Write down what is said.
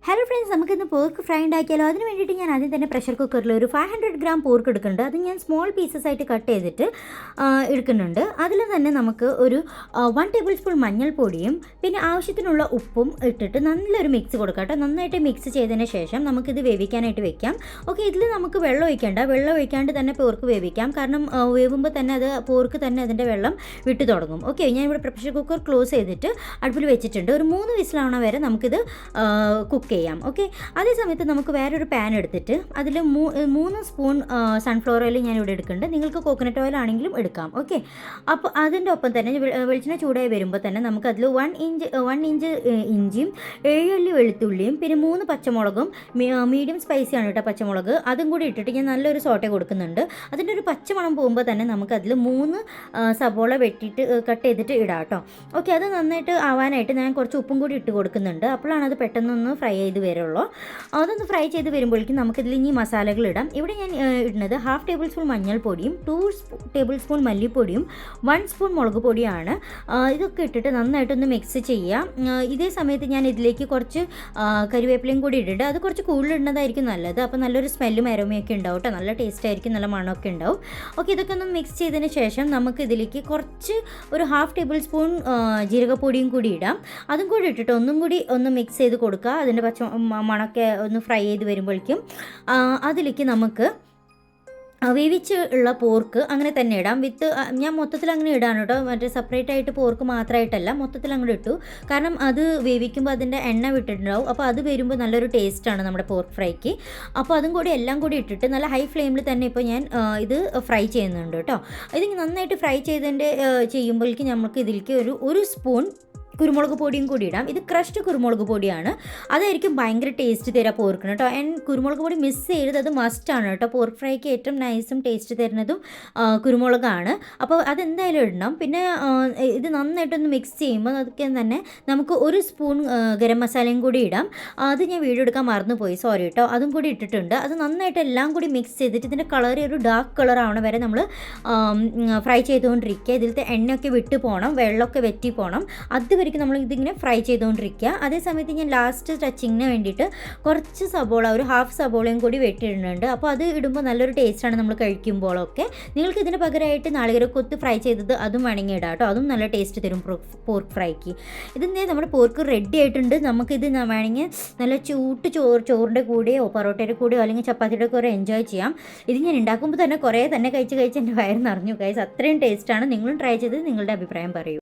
Hello friends, നമുക്കിന്ന് pork fry ഉണ്ടാക്കിയാലോ? അതിന് വേണ്ടിയിട്ട് ഞാൻ ആദ്യം തന്നെ പ്രഷർ കുക്കറിൽ ഒരു 500 ഗ്രാം പോർക്ക് എടുക്കുന്നുണ്ട്. അത് ഞാൻ സ്മോൾ പീസസ് ആയിട്ട് കട്ട് ചെയ്തിട്ട് എടുക്കുന്നുണ്ട്. അതിൽ തന്നെ നമുക്ക് ഒരു 1 ടേബിൾ സ്പൂൺ മഞ്ഞൾപ്പൊടിയും പിന്നെ ആവശ്യത്തിനുള്ള ഉപ്പും ഇട്ടിട്ട് നല്ലൊരു മിക്സ് കൊടുക്കാം കേട്ടോ. നന്നായിട്ട് മിക്സ് ചെയ്തതിന് ശേഷം നമുക്കിത് വേവിക്കാനായിട്ട് വെക്കാം. ഓക്കെ, ഇതിൽ നമുക്ക് വെള്ളം ഒഴിക്കാണ്ട് തന്നെ പോർക്ക് വേവിക്കാം. കാരണം വേവുമ്പോൾ തന്നെ അത് പോർക്ക് തന്നെ അതിൻ്റെ വെള്ളം വിട്ടു തുടങ്ങും. ഓക്കെ, ഞാനിവിടെ പ്രഷർ കുക്കർ ക്ലോസ് ചെയ്തിട്ട് അടുപ്പിൽ വെച്ചിട്ടുണ്ട്. ഒരു 3 വിസിലാവണ വരെ നമുക്കിത് കുക്ക് ചെയ്യാം. ഓക്കെ, അതേ സമയത്ത് നമുക്ക് വേറൊരു പാൻ എടുത്തിട്ട് അതിൽ 3 സ്പൂൺ സൺഫ്ലവർ ഓയിൽ ഞാൻ ഇവിടെ എടുക്കുന്നുണ്ട്. നിങ്ങൾക്ക് കോക്കനട്ട് ഓയിൽ ആണെങ്കിലും എടുക്കാം. ഓക്കെ, അപ്പോൾ അതിൻ്റെ ഒപ്പം തന്നെ വെളിച്ചെണ്ണ ചൂടായി വരുമ്പോൾ തന്നെ നമുക്കതിൽ 1 ഇഞ്ച് ഇഞ്ചിയും 7 അല്ലി വെളുത്തുള്ളിയും പിന്നെ 3 പച്ചമുളകും മീഡിയം സ്പൈസിയാണ് കേട്ടോ പച്ചമുളക്, അതും കൂടി ഇട്ടിട്ട് ഞാൻ നല്ലൊരു സോട്ടേ കൊടുക്കുന്നുണ്ട്. അതിൻ്റെ ഒരു പച്ചമണം പോകുമ്പോൾ തന്നെ നമുക്കതിൽ 3 സബോള വെട്ടിയിട്ട് കട്ട് ചെയ്തിട്ട് ഇടാം കേട്ടോ. ഓക്കെ, അത് നന്നായിട്ട് ആവാനായിട്ട് ഞാൻ കുറച്ച് ഉപ്പും കൂടി ഇട്ട് കൊടുക്കുന്നുണ്ട്. അപ്പോഴാണ് അത് പെട്ടെന്നൊന്ന് ഫ്രൈ ചെയ്ത് വരുള്ളൂ. അതൊന്ന് ഫ്രൈ ചെയ്ത് വരുമ്പോഴേക്കും നമുക്കിതിൽ ഇനി മസാലകൾ ഇടാം. ഇവിടെ ഞാൻ ഇടുന്നത് 1/2 ടേബിൾ സ്പൂൺ മഞ്ഞൾപ്പൊടിയും 2 ടേബിൾ സ്പൂൺ മല്ലിപ്പൊടിയും 1 സ്പൂൺ മുളക് പൊടിയാണ്. ഇതൊക്കെ ഇട്ടിട്ട് നന്നായിട്ടൊന്ന് മിക്സ് ചെയ്യാം. ഇതേ സമയത്ത് ഞാൻ ഇതിലേക്ക് കുറച്ച് കരിവേപ്പിലയും കൂടി ഇട്ടിട്ട് അത് കുറച്ച് കൂടുതലിടുന്നതായിരിക്കും നല്ലത്. അപ്പോൾ നല്ലൊരു സ്മെല്ലും അരോമയൊക്കെ ഉണ്ടാവും കേട്ടോ. നല്ല ടേസ്റ്റ് ആയിരിക്കും, നല്ല മണമൊക്കെ ഉണ്ടാവും. ഓക്കെ, ഇതൊക്കെ ഒന്ന് മിക്സ് ചെയ്തതിന് ശേഷം നമുക്ക് ഇതിലേക്ക് കുറച്ച് ഒരു 1/2 ടേബിൾ സ്പൂൺ ജീരകപ്പൊടിയും കൂടി ഇടാം. അതും കൂടി ഇട്ടിട്ട് ഒന്നും കൂടി ഒന്ന് മിക്സ് ചെയ്ത് കൊടുക്കുക. അതിൻ്റെ മണമൊക്കെ ഒന്ന് ഫ്രൈ ചെയ്ത് വരുമ്പോഴേക്കും അതിലേക്ക് നമുക്ക് വേവിച്ച് ഉള്ള പോർക്ക് അങ്ങനെ തന്നെ ഇടാം. ഞാൻ മൊത്തത്തിൽ അങ്ങനെ ഇടാണ് കേട്ടോ. മറ്റേ സെപ്പറേറ്റ് ആയിട്ട് പോർക്ക് മാത്രമായിട്ടല്ല, മൊത്തത്തിൽ അങ്ങോട്ട് ഇട്ടു. കാരണം അത് വേവിക്കുമ്പോൾ അതിൻ്റെ എണ്ണ വിട്ടിട്ടുണ്ടാവും. അപ്പോൾ അത് വരുമ്പോൾ നല്ലൊരു ടേസ്റ്റാണ് നമ്മുടെ പോർക്ക് ഫ്രൈക്ക്. അപ്പോൾ അതും കൂടി എല്ലാം കൂടി ഇട്ടിട്ട് നല്ല ഹൈ ഫ്ലെയിമിൽ തന്നെ ഇപ്പോൾ ഞാൻ ഇത് ഫ്രൈ ചെയ്യുന്നുണ്ട് കേട്ടോ. ഇത് നന്നായിട്ട് ഫ്രൈ ചെയ്യുമ്പോഴേക്കും നമുക്ക് ഇതിലേക്ക് ഒരു സ്പൂൺ കുരുമുളക് പൊടിയും കൂടി ഇടാം. ഇത് ക്രഷ്ഡ് കുരുമുളക് പൊടിയാണ്. അതായിരിക്കും ഭയങ്കര ടേസ്റ്റ് തരാം പോർക്കിന് കേട്ടോ. ആൻഡ് കുരുമുളക് പൊടി മിസ് ചെയ്തത് അത് മസ്റ്റാണ് കേട്ടോ. പോർക്ക് ഫ്രൈക്ക് ഏറ്റവും നൈസും ടേസ്റ്റ് തരുന്നതും കുരുമുളകാണ്. അപ്പോൾ അതെന്തായാലും ഇടണം. പിന്നെ ഇത് നന്നായിട്ടൊന്ന് മിക്സ് ചെയ്യുമ്പോൾ അതൊക്കെ തന്നെ നമുക്ക് ഒരു സ്പൂൺ ഗരം മസാലയും കൂടി ഇടാം. അത് ഞാൻ വീഡിയോ എടുക്കാൻ മറന്നുപോയി, സോറി കേട്ടോ. അതും കൂടി ഇട്ടിട്ടുണ്ട്. അത് നന്നായിട്ട് എല്ലാം കൂടി മിക്സ് ചെയ്തിട്ട് ഇതിൻ്റെ കളർ ഒരു ഡാർക്ക് കളർ ആവണ വരെ നമ്മൾ ഫ്രൈ ചെയ്തുകൊണ്ടിരിക്കുക. ഇതിലത്തെ എണ്ണയൊക്കെ വിട്ട് പോകണം, വെള്ളമൊക്കെ വെറ്റി പോകണം. അതുവരെ നമ്മൾ ഇതിങ്ങനെ ഫ്രൈ ചെയ്തുകൊണ്ടിരിക്കുക. അതേ സമയത്ത് ഞാൻ ലാസ്റ്റ് ടച്ചിങ്ങിന് വേണ്ടിയിട്ട് കുറച്ച് സബോള, ഒരു 1/2 സബോളയും കൂടി വെട്ടിയിടുന്നുണ്ട്. അപ്പോൾ അത് ഇടുമ്പോൾ നല്ലൊരു ടേസ്റ്റാണ് നമ്മൾ കഴിക്കുമ്പോഴൊക്കെ. നിങ്ങൾക്ക് ഇതിന് പകരമായിട്ട് നാളികേരക്കൊത്ത് ഫ്രൈ ചെയ്തത് അതും വേണമെങ്കിൽ ഇടാം കേട്ടോ. അതും നല്ല ടേസ്റ്റ് തരും പോർക്ക് ഫ്രൈക്ക്. ഇതിൻ്റെ നമ്മുടെ പോർക്ക് റെഡി ആയിട്ടുണ്ട്. നമുക്കിത് വേണമെങ്കിൽ നല്ല ചോറിൻ്റെ കൂടെയോ പൊറോട്ടയുടെ കൂടെയോ അല്ലെങ്കിൽ ചപ്പാത്തിയുടെ കൂടെ എൻജോയ് ചെയ്യാം. ഇത് ഞാൻ ഉണ്ടാക്കുമ്പോൾ തന്നെ കുറേ തന്നെ കഴിച്ച് എൻ്റെ വയറ് നിറഞ്ഞു ഗൈസ്. അത്രയും ടേസ്റ്റാണ്. നിങ്ങളും ട്രൈ ചെയ്ത് നിങ്ങളുടെ അഭിപ്രായം പറയൂ.